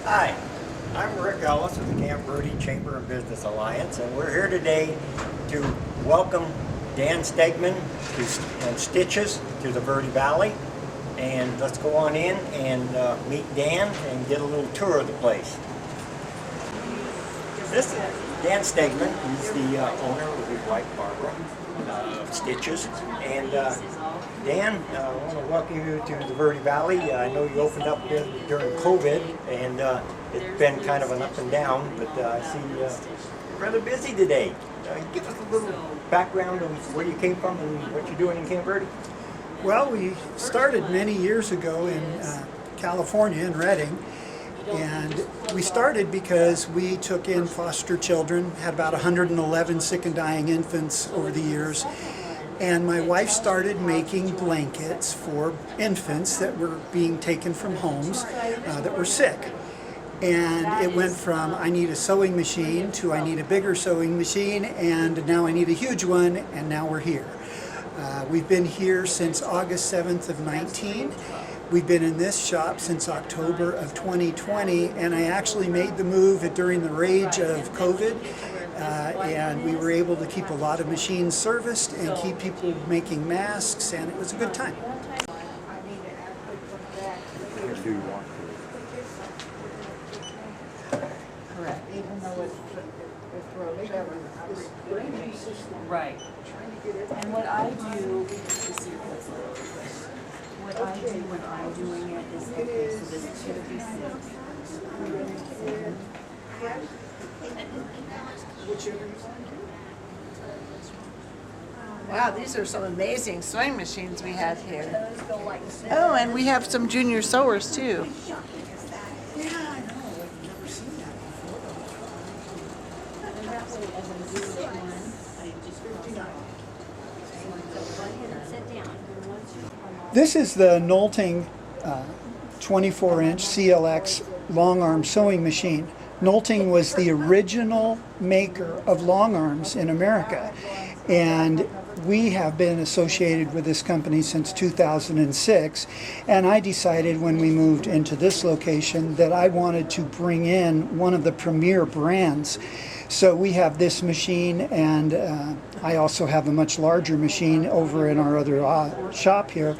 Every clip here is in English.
Hi, I'm Rick Ellis of the Camp Verde Chamber and Business Alliance, and we're here today to welcome Dan Steigman and Stitches to the Verde Valley. And let's go on in and meet Dan and get a little tour of the place. This is Dan Steigman. He's the owner with his wife Barbara of Stitches. And Dan, I want to welcome you to the Verde Valley. I know you opened up during COVID, and it's been kind of an up and down, but I see you're rather busy today. Give us a little background of where you came from and what you're doing in Camp Verde. Well, we started many years ago in California, in Redding, and we started because we took in foster children, had about 111 sick and dying infants over the years, and my wife started making blankets for infants that were being taken from homes that were sick. And it went from I need a sewing machine to I need a bigger sewing machine, and now I need a huge one, and now we're here. We've been here since August 7th of 19. We've been in this shop since October of 2020, and I actually made the move during the rage of COVID, and we were able to keep a lot of machines serviced and keep people making masks, and it was a good time. Correct. Even though it's right. And what I do, when I'm doing it is, okay, so this is 56. Wow, these are some amazing sewing machines we have here. Oh, and we have some junior sewers too. This is the Knolting 24-inch CLX long arm sewing machine. Knolting was the original maker of long arms in America, and we have been associated with this company since 2006, and I decided when we moved into this location that I wanted to bring in one of the premier brands. So we have this machine, and I also have a much larger machine over in our other shop here.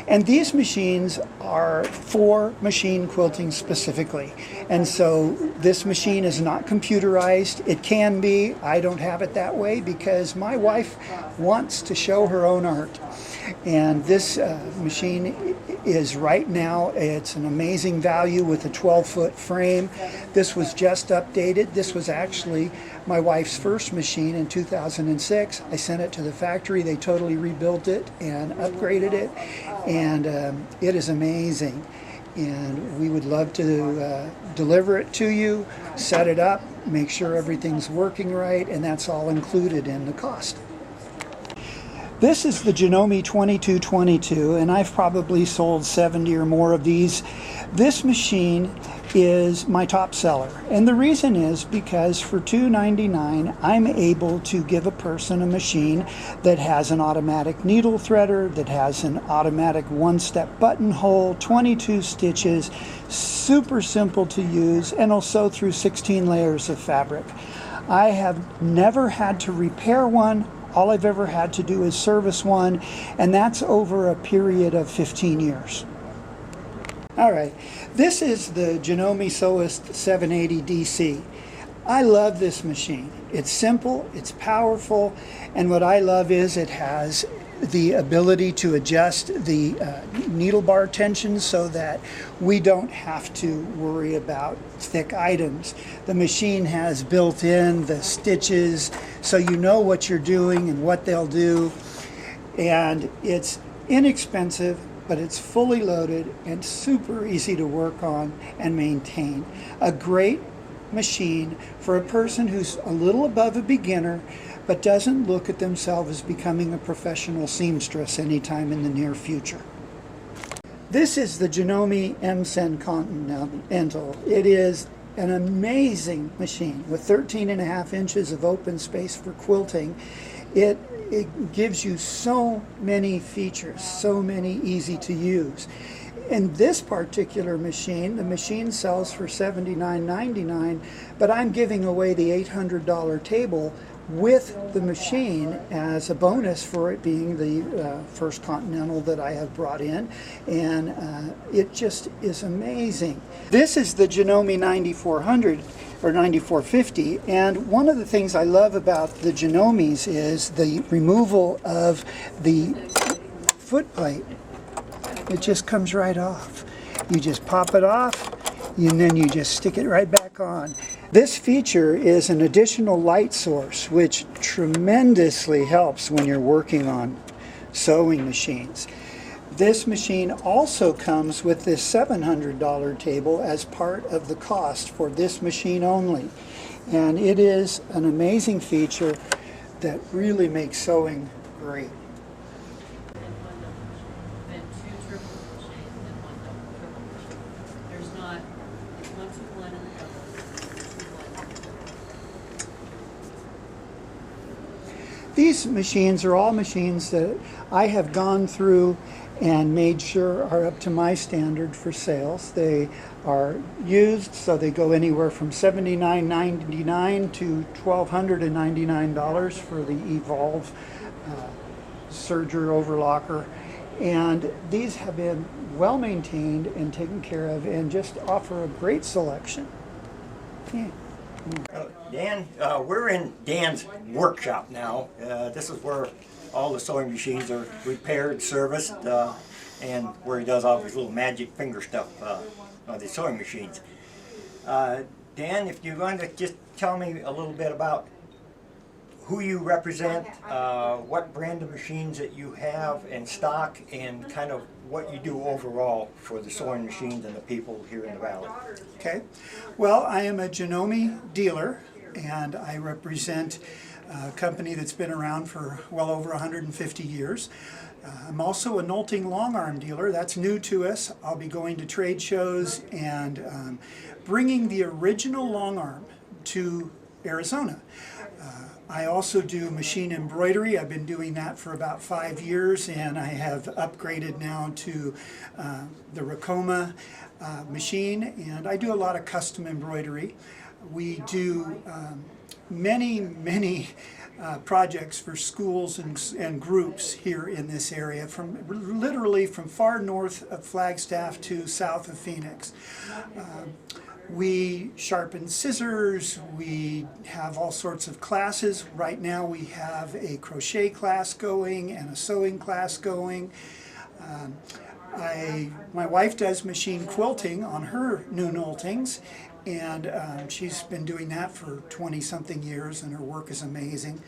And these machines are for machine quilting specifically. And so this machine is not computerized. It can be. I don't have it that way because my wife wants to show her own art. And this machine is right now, it's an amazing value with a 12-foot frame. This was just updated. This was actually my wife's first machine in 2006. I sent it to the factory. They totally rebuilt it and upgraded it, and it is amazing. And we would love to deliver it to you, set it up, make sure everything's working right, and that's all included in the cost. This is the Janome 2222, and I've probably sold 70 or more of these. This machine is my top seller, and the reason is because for $2.99 I'm able to give a person a machine that has an automatic needle threader, that has an automatic one-step buttonhole, 22 stitches, super simple to use, and will sew through 16 layers of fabric. I have never had to repair one. All I've ever had to do is service one, and that's over a period of 15 years. All right, this is the Janome Sewist 780 DC. I love this machine. It's simple, it's powerful, and what I love is it has the ability to adjust the needle bar tension so that we don't have to worry about thick items. The machine has built in the stitches so you know what you're doing and what they'll do, and it's inexpensive, but it's fully loaded and super easy to work on and maintain. A great machine for a person who's a little above a beginner but doesn't look at themselves as becoming a professional seamstress anytime in the near future. This is the Janome M-Sen Continental. It is an amazing machine with 13.5 inches of open space for quilting. It it gives you so many features, so many easy to use. In this particular machine, the machine sells for $79.99, but I'm giving away the $800 table with the machine as a bonus for it being the first Continental that I have brought in, and it just is amazing. This is the Janome 9400 or 9450, and one of the things I love about the Janomes is the removal of the footplate. It just comes right off. You just pop it off, and then you just stick it right back on. This feature is an additional light source, which tremendously helps when you're working on sewing machines. This machine also comes with this $700 table as part of the cost for this machine only. And it is an amazing feature that really makes sewing great. These machines are all machines that I have gone through and made sure are up to my standard for sales. They are used, so they go anywhere from $79.99 to $1,299 for the Evolve serger overlocker. And these have been well maintained and taken care of and just offer a great selection. Yeah. Dan, we're in Dan's workshop now. This is where all the sewing machines are repaired, serviced, and where he does all his little magic finger stuff on the sewing machines. Dan, if you're going to just tell me a little bit about who you represent, what brand of machines that you have in stock, and kind of what you do overall for the sewing machines and the people here in the valley. Okay. Well, I am a Janome dealer, and I represent a company that's been around for well over 150 years. I'm also a Nolting long arm dealer. That's new to us. I'll be going to trade shows and bringing the original long arm to Arizona. I also do machine embroidery. I've been doing that for about 5 years, and I have upgraded now to the Racoma machine, and I do a lot of custom embroidery. We do many projects for schools and groups here in this area, literally from far north of Flagstaff to south of Phoenix. We sharpen scissors, we have all sorts of classes. Right now we have a crochet class going and a sewing class going. My wife does machine quilting on her new Noltings, and she's been doing that for 20-something years, and her work is amazing.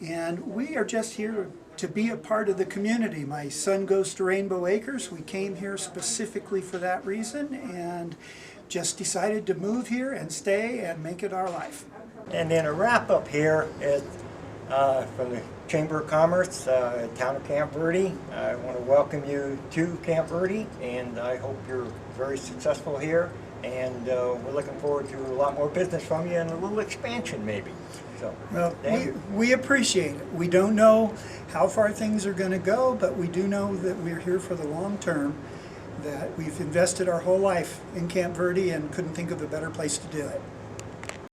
And we are just here to be a part of the community. My son goes to Rainbow Acres. We came here specifically for that reason, and just decided to move here and stay and make it our life. And then a wrap up here is from the Chamber of Commerce, town of Camp Verde. I want to welcome you to Camp Verde, and I hope you're very successful here. And we're looking forward to a lot more business from you and a little expansion maybe. So, well, we appreciate it. We don't know how far things are going to go, but we do know that we're here for the long term, that we've invested our whole life in Camp Verde and couldn't think of a better place to do it.